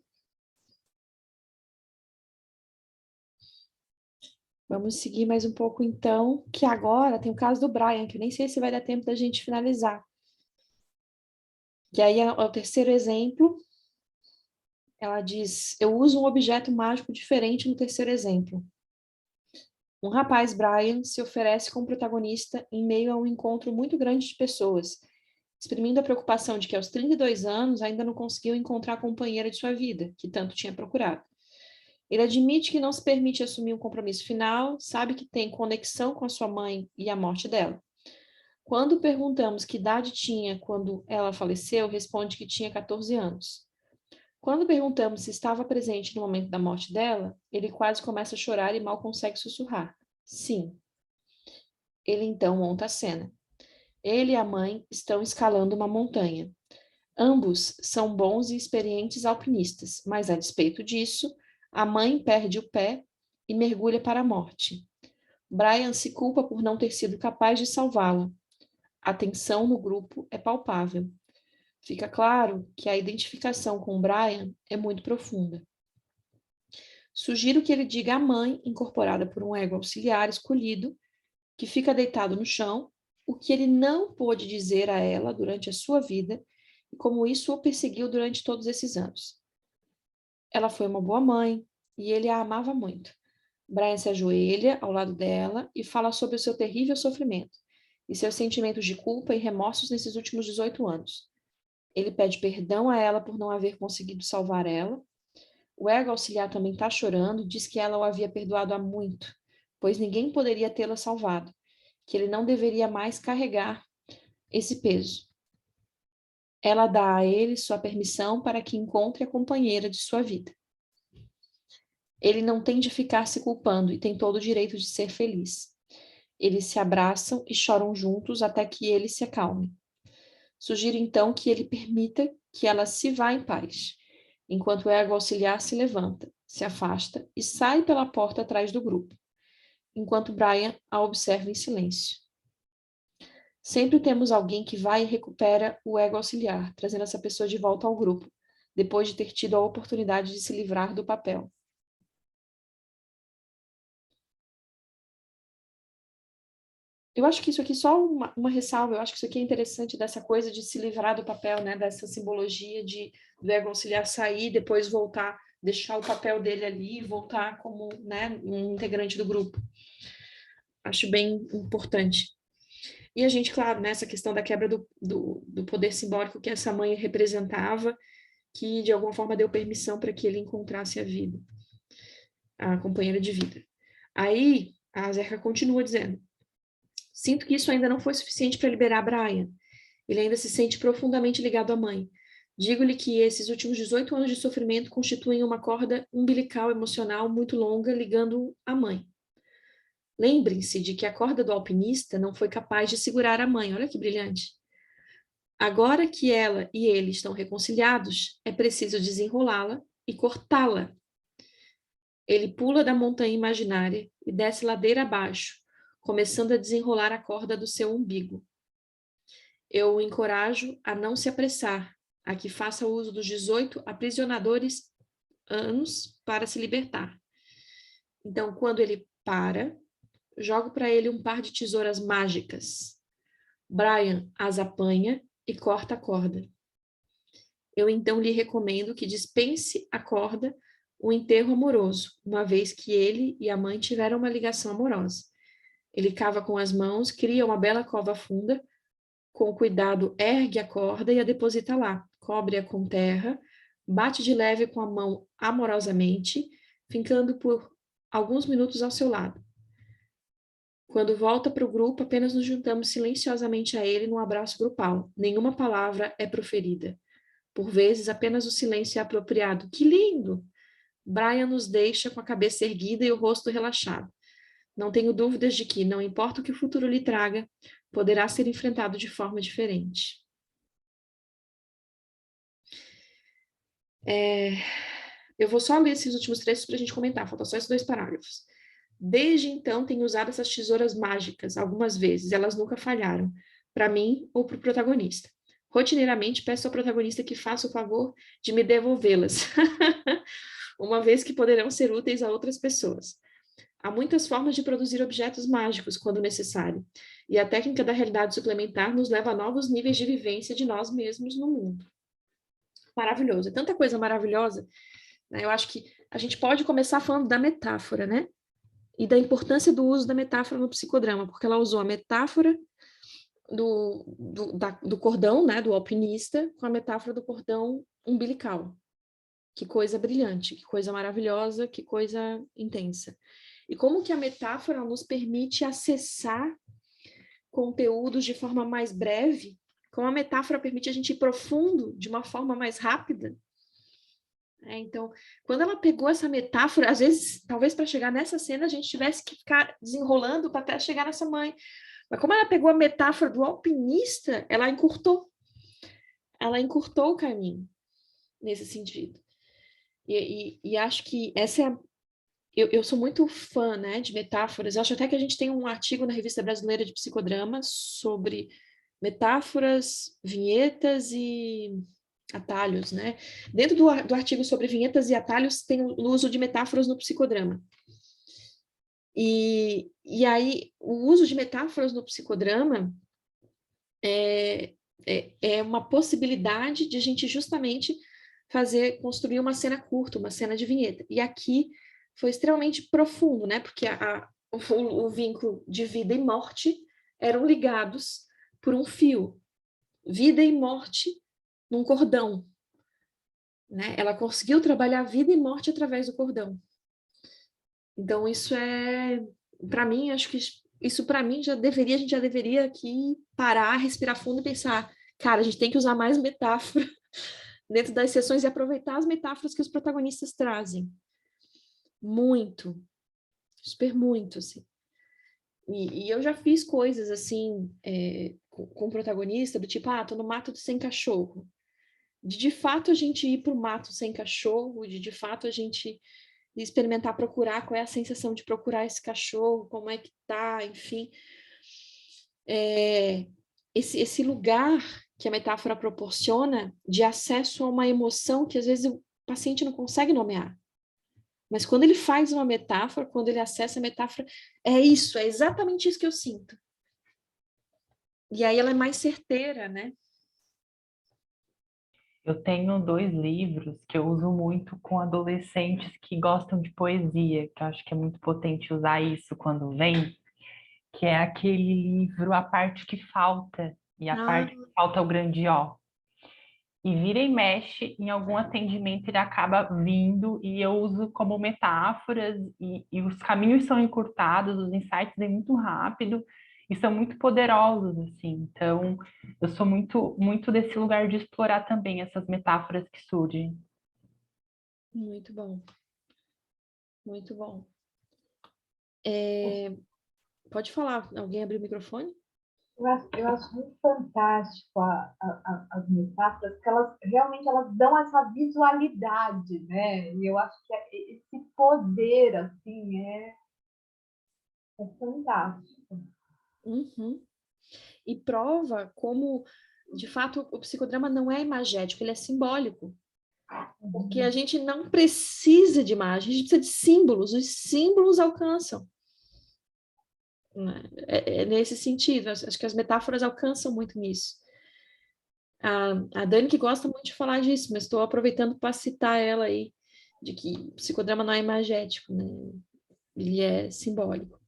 Vamos seguir mais um pouco, então, que agora tem o caso do Brian, que eu nem sei se vai dar tempo da gente finalizar. Que aí é o terceiro exemplo. Ela diz, eu uso um objeto mágico diferente no terceiro exemplo. Um rapaz, Brian, se oferece como protagonista em meio a um encontro muito grande de pessoas, exprimindo a preocupação de que aos 32 anos ainda não conseguiu encontrar a companheira de sua vida, que tanto tinha procurado. Ele admite que não se permite assumir um compromisso final, sabe que tem conexão com a sua mãe e a morte dela. Quando perguntamos que idade tinha quando ela faleceu, responde que tinha 14 anos. Quando perguntamos se estava presente no momento da morte dela, ele quase começa a chorar e mal consegue sussurrar. Sim. Ele então monta a cena. Ele e a mãe estão escalando uma montanha. Ambos são bons e experientes alpinistas, mas a despeito disso, a mãe perde o pé e mergulha para a morte. Brian se culpa por não ter sido capaz de salvá-la. A tensão no grupo é palpável. Fica claro que a identificação com Brian é muito profunda. Sugiro que ele diga à mãe, incorporada por um ego auxiliar escolhido, que fica deitado no chão, o que ele não pôde dizer a ela durante a sua vida e como isso o perseguiu durante todos esses anos. Ela foi uma boa mãe e ele a amava muito. Brian se ajoelha ao lado dela e fala sobre o seu terrível sofrimento e seus sentimentos de culpa e remorsos nesses últimos 18 anos. Ele pede perdão a ela por não haver conseguido salvar ela. O ego auxiliar também está chorando e diz que ela o havia perdoado há muito, pois ninguém poderia tê-la salvado, que ele não deveria mais carregar esse peso. Ela dá a ele sua permissão para que encontre a companheira de sua vida. Ele não tem de ficar se culpando e tem todo o direito de ser feliz. Eles se abraçam e choram juntos até que ele se acalme. Sugiro então que ele permita que ela se vá em paz, enquanto o ego auxiliar se levanta, se afasta e sai pela porta atrás do grupo, enquanto Brian a observa em silêncio. Sempre temos alguém que vai e recupera o ego auxiliar, trazendo essa pessoa de volta ao grupo, depois de ter tido a oportunidade de se livrar do papel. Eu acho que isso aqui, só uma ressalva, eu acho que isso aqui é interessante dessa coisa de se livrar do papel, né, dessa simbologia do ego auxiliar sair, depois voltar, deixar o papel dele ali e voltar como, né, um integrante do grupo. Acho bem importante. E a gente, claro, né, essa questão da quebra do poder simbólico que essa mãe representava, que de alguma forma deu permissão para que ele encontrasse a vida, a companheira de vida. Aí, a Zerka continua dizendo, sinto que isso ainda não foi suficiente para liberar Brian. Ele ainda se sente profundamente ligado à mãe. Digo-lhe que esses últimos 18 anos de sofrimento constituem uma corda umbilical emocional muito longa ligando à mãe. Lembrem-se de que a corda do alpinista não foi capaz de segurar a mãe. Olha que brilhante. Agora que ela e ele estão reconciliados, é preciso desenrolá-la e cortá-la. Ele pula da montanha imaginária e desce ladeira abaixo, começando a desenrolar a corda do seu umbigo. Eu o encorajo a não se apressar, a que faça uso dos 18 aprisionadores anos para se libertar. Então, quando ele para, jogo para ele um par de tesouras mágicas. Brian as apanha e corta a corda. Eu então lhe recomendo que dispense a corda o enterro amoroso, uma vez que ele e a mãe tiveram uma ligação amorosa. Ele cava com as mãos, cria uma bela cova funda, com cuidado ergue a corda e a deposita lá, cobre-a com terra, bate de leve com a mão amorosamente, fincando por alguns minutos ao seu lado. Quando volta para o grupo, apenas nos juntamos silenciosamente a ele num abraço grupal. Nenhuma palavra é proferida. Por vezes, apenas o silêncio é apropriado. Que lindo! Brian nos deixa com a cabeça erguida e o rosto relaxado. Não tenho dúvidas de que, não importa o que o futuro lhe traga, poderá ser enfrentado de forma diferente. Eu vou só ler esses últimos trechos para a gente comentar, faltam só esses 2 parágrafos. Desde então, tenho usado essas tesouras mágicas algumas vezes, elas nunca falharam, para mim ou para o protagonista. rotineiramente peço ao protagonista que faça o favor de me devolvê-las, uma vez que poderão ser úteis a outras pessoas. Há muitas formas de produzir objetos mágicos quando necessário, e a técnica da realidade suplementar nos leva a novos níveis de vivência de nós mesmos no mundo. Maravilhoso, é tanta coisa maravilhosa, né? Eu acho que a gente pode começar falando da metáfora, né? E da importância do uso da metáfora no psicodrama, porque ela usou a metáfora do cordão, né, do alpinista, com a metáfora do cordão umbilical. Que coisa brilhante, que coisa maravilhosa, que coisa intensa. E como que a metáfora nos permite acessar conteúdos de forma mais breve, como a metáfora permite a gente ir profundo de uma forma mais rápida. Então, quando ela pegou essa metáfora, às vezes, talvez para chegar nessa cena, a gente tivesse que ficar desenrolando para até chegar nessa mãe. Mas como ela pegou a metáfora do alpinista, ela encurtou. Ela encurtou o caminho, nesse sentido. E acho que essa é eu sou muito fã, né, de metáforas. Eu acho até que a gente tem um artigo na Revista Brasileira de Psicodrama sobre metáforas, vinhetas e atalhos, né? Dentro do artigo sobre vinhetas e atalhos tem o uso de metáforas no psicodrama. E aí, o uso de metáforas no psicodrama é uma possibilidade de a gente justamente construir uma cena curta, uma cena de vinheta. E aqui foi extremamente profundo, né? Porque o vínculo de vida e morte eram ligados por um fio. Vida e morte num cordão. Né? Ela conseguiu trabalhar vida e morte através do cordão. Então, isso para mim, acho que isso para mim a gente já deveria aqui parar, respirar fundo e pensar, cara, a gente tem que usar mais metáfora dentro das sessões e aproveitar as metáforas que os protagonistas trazem. Muito. Super muito, assim. E eu já fiz coisas, assim, com o protagonista, do tipo, tô no mato sem cachorro. De fato a gente ir para o mato sem cachorro, de fato a gente experimentar procurar qual é a sensação de procurar esse cachorro, como é que tá, enfim. Esse lugar que a metáfora proporciona de acesso a uma emoção que às vezes o paciente não consegue nomear. Mas quando ele faz uma metáfora, quando ele acessa a metáfora, é exatamente isso que eu sinto. E aí ela é mais certeira, né? Eu tenho 2 livros que eu uso muito com adolescentes que gostam de poesia, que eu acho que é muito potente usar isso quando vem, que é aquele livro A Parte que Falta, e a parte que falta é o grande O. E vira e mexe, em algum atendimento ele acaba vindo, e eu uso como metáforas, e os caminhos são encurtados, os insights vêm muito rápido, e são muito poderosos, assim. Então, eu sou muito, muito desse lugar de explorar também essas metáforas que surgem. Muito bom. Muito bom. Pode falar, alguém abriu o microfone? Eu acho muito fantástico as metáforas, porque realmente elas dão essa visualidade, né? E eu acho que esse poder, assim, é fantástico. Uhum. E prova como, de fato, o psicodrama não é imagético, ele é simbólico. Porque a gente não precisa de imagem, a gente precisa de símbolos, os símbolos alcançam. É nesse sentido, acho que as metáforas alcançam muito nisso. A Dani que gosta muito de falar disso, mas estou aproveitando para citar ela aí, de que o psicodrama não é imagético, né? Ele é simbólico.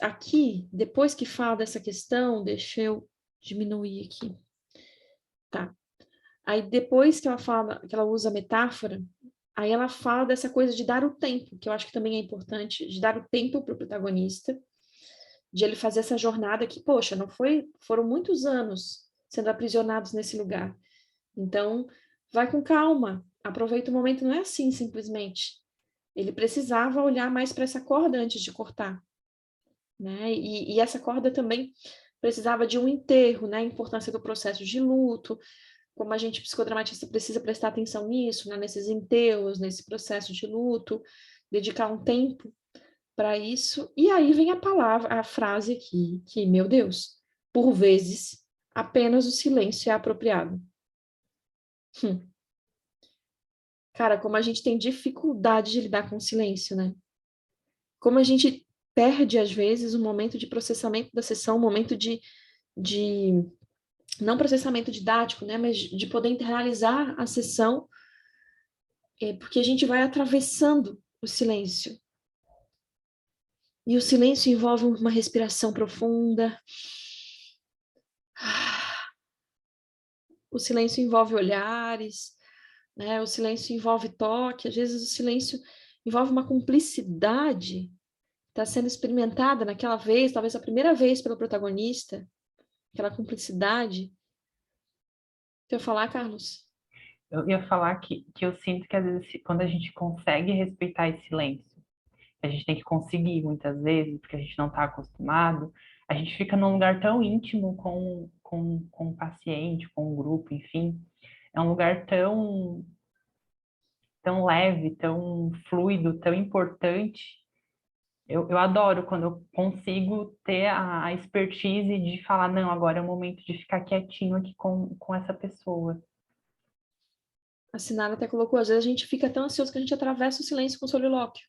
Aqui, depois que fala dessa questão, deixa eu diminuir aqui. Tá. Aí depois que ela usa a metáfora, aí ela fala dessa coisa de dar o tempo, que eu acho que também é importante, de dar o tempo para o protagonista, de ele fazer essa jornada que, poxa, foram muitos anos sendo aprisionados nesse lugar. Então, vai com calma, aproveita o momento, não é assim simplesmente. Ele precisava olhar mais para essa corda antes de cortar, né? E essa corda também precisava de um enterro, né? A importância do processo de luto, como a gente psicodramatista precisa prestar atenção nisso, né? Nesses enterros, nesse processo de luto, dedicar um tempo para isso. E aí vem a frase aqui, que, meu Deus, por vezes, apenas o silêncio é apropriado. Cara, como a gente tem dificuldade de lidar com o silêncio, né? Como a gente perde, às vezes, o momento de processamento da sessão, o momento de não processamento didático, né? Mas de poder internalizar a sessão, porque a gente vai atravessando o silêncio. E o silêncio envolve uma respiração profunda. O silêncio envolve olhares, né? O silêncio envolve toque, às vezes o silêncio envolve uma cumplicidade que está sendo experimentada naquela vez, talvez a primeira vez pelo protagonista, aquela cumplicidade. Quer falar, Carlos? Eu ia falar que eu sinto que às vezes quando a gente consegue respeitar esse silêncio, a gente tem que conseguir muitas vezes, porque a gente não está acostumado, a gente fica num lugar tão íntimo com o paciente, com o grupo, enfim. É um lugar tão leve, tão fluido, tão importante. Eu adoro quando eu consigo ter a expertise de falar, não, agora é o momento de ficar quietinho aqui com essa pessoa. A Sinara até colocou, às vezes a gente fica tão ansioso que a gente atravessa o silêncio com o solilóquio.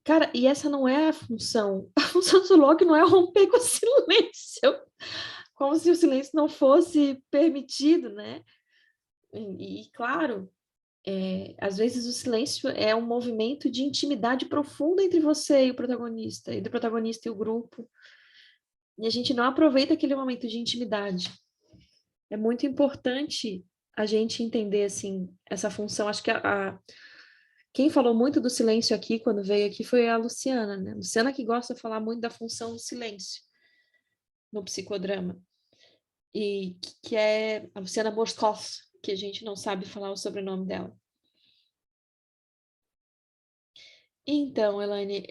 Cara, e essa não é a função. A função do solilóquio não é romper com o silêncio. Como se o silêncio não fosse permitido, né? E claro, às vezes o silêncio é um movimento de intimidade profunda entre você e o protagonista, entre o protagonista e o grupo. E a gente não aproveita aquele momento de intimidade. É muito importante a gente entender, assim, essa função. Acho que quem falou muito do silêncio aqui, quando veio aqui, foi a Luciana, né? Luciana que gosta de falar muito da função do silêncio no psicodrama. E que é a Luciana Moskov, que a gente não sabe falar o sobrenome dela. Então, Elaine,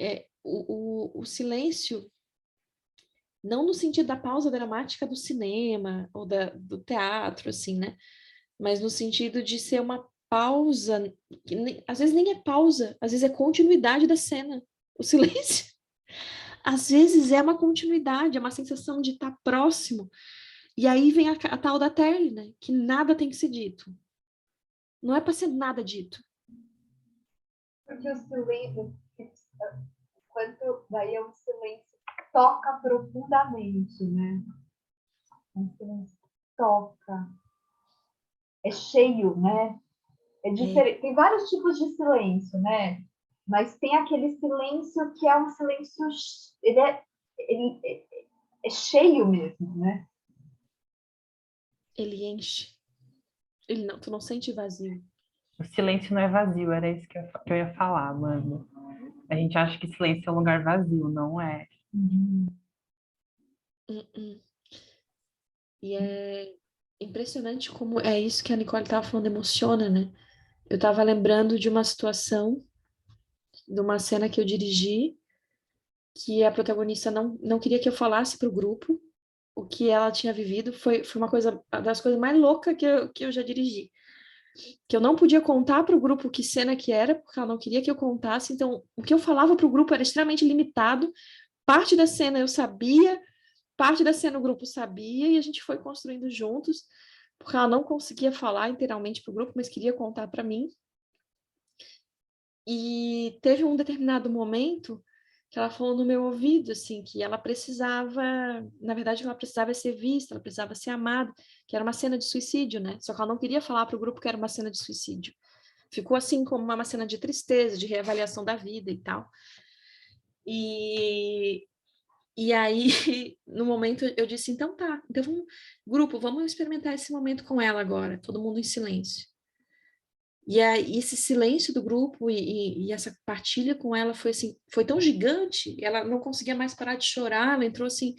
o silêncio, não no sentido da pausa dramática do cinema ou do teatro, assim, né? Mas no sentido de ser uma pausa, que às vezes nem é pausa, às vezes é continuidade da cena. O silêncio, às vezes é uma continuidade, é uma sensação de estar próximo. E aí vem a tal da Terli, né? Que nada tem que ser dito. Não é para ser nada dito. Porque o silêncio, quanto daí é um silêncio que toca profundamente, né? Um silêncio que toca. É cheio, né? É diferente. Tem vários tipos de silêncio, né? Mas tem aquele silêncio que é um silêncio, ele é cheio mesmo, né? Ele enche. Tu não sente vazio. O silêncio não é vazio, era isso que eu ia falar, mano. A gente acha que silêncio é um lugar vazio, não é? E é impressionante como é isso que a Nicole estava falando, emociona, né? Eu estava lembrando de uma situação, de uma cena que eu dirigi, que a protagonista não queria que eu falasse para o grupo o que ela tinha vivido. Foi uma das coisas mais loucas que eu já dirigi. Que eu não podia contar para o grupo que cena que era, porque ela não queria que eu contasse. Então, o que eu falava para o grupo era extremamente limitado. Parte da cena eu sabia, parte da cena o grupo sabia, e a gente foi construindo juntos, porque ela não conseguia falar inteiramente para o grupo, mas queria contar para mim. E teve um determinado momento que ela falou no meu ouvido, assim, que ela precisava, na verdade, ela precisava ser vista, ela precisava ser amada, que era uma cena de suicídio, né? Só que ela não queria falar para o grupo que era uma cena de suicídio. Ficou assim como uma cena de tristeza, de reavaliação da vida e tal. E aí, no momento, eu disse, então tá, então grupo, vamos experimentar esse momento com ela agora, todo mundo em silêncio. E aí, esse silêncio do grupo e essa partilha com ela foi assim, foi tão gigante, ela não conseguia mais parar de chorar, ela entrou assim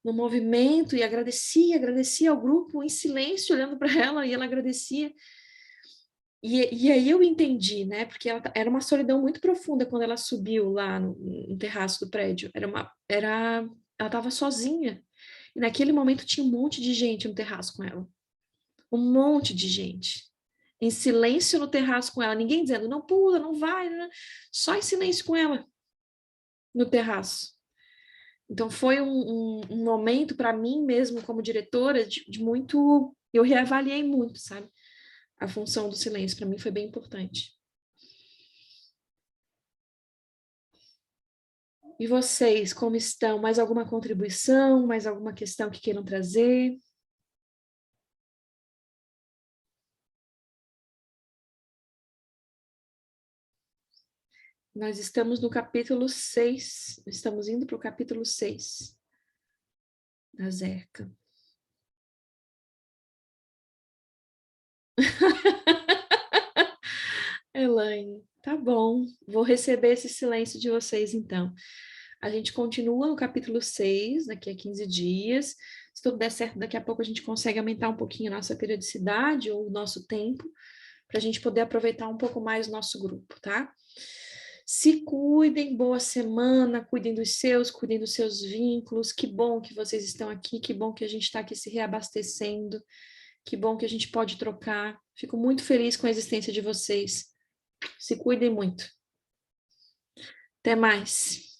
no movimento e agradecia ao grupo em silêncio, olhando para ela, e ela agradecia. E aí eu entendi, né? Porque era uma solidão muito profunda quando ela subiu lá no terraço do prédio. Ela estava sozinha. E naquele momento tinha um monte de gente no terraço com ela. Um monte de gente. Em silêncio no terraço com ela. Ninguém dizendo, não pula, não vai. Não. Só em silêncio com ela. No terraço. Então, foi um momento para mim mesmo, como diretora, de muito... Eu reavaliei muito, sabe? A função do silêncio, para mim, foi bem importante. E vocês, como estão? Mais alguma contribuição? Mais alguma questão que queiram trazer? Nós estamos no capítulo 6. Estamos indo para o capítulo 6 da Zerca. Elaine, tá bom. Vou receber esse silêncio de vocês, então. A gente continua no capítulo 6, daqui a 15 dias. Se tudo der certo, daqui a pouco a gente consegue aumentar um pouquinho a nossa periodicidade ou o nosso tempo, para a gente poder aproveitar um pouco mais o nosso grupo, tá? Se cuidem, boa semana, cuidem dos seus vínculos. Que bom que vocês estão aqui, que bom que a gente está aqui se reabastecendo, que bom que a gente pode trocar. Fico muito feliz com a existência de vocês. Se cuidem muito. Até mais.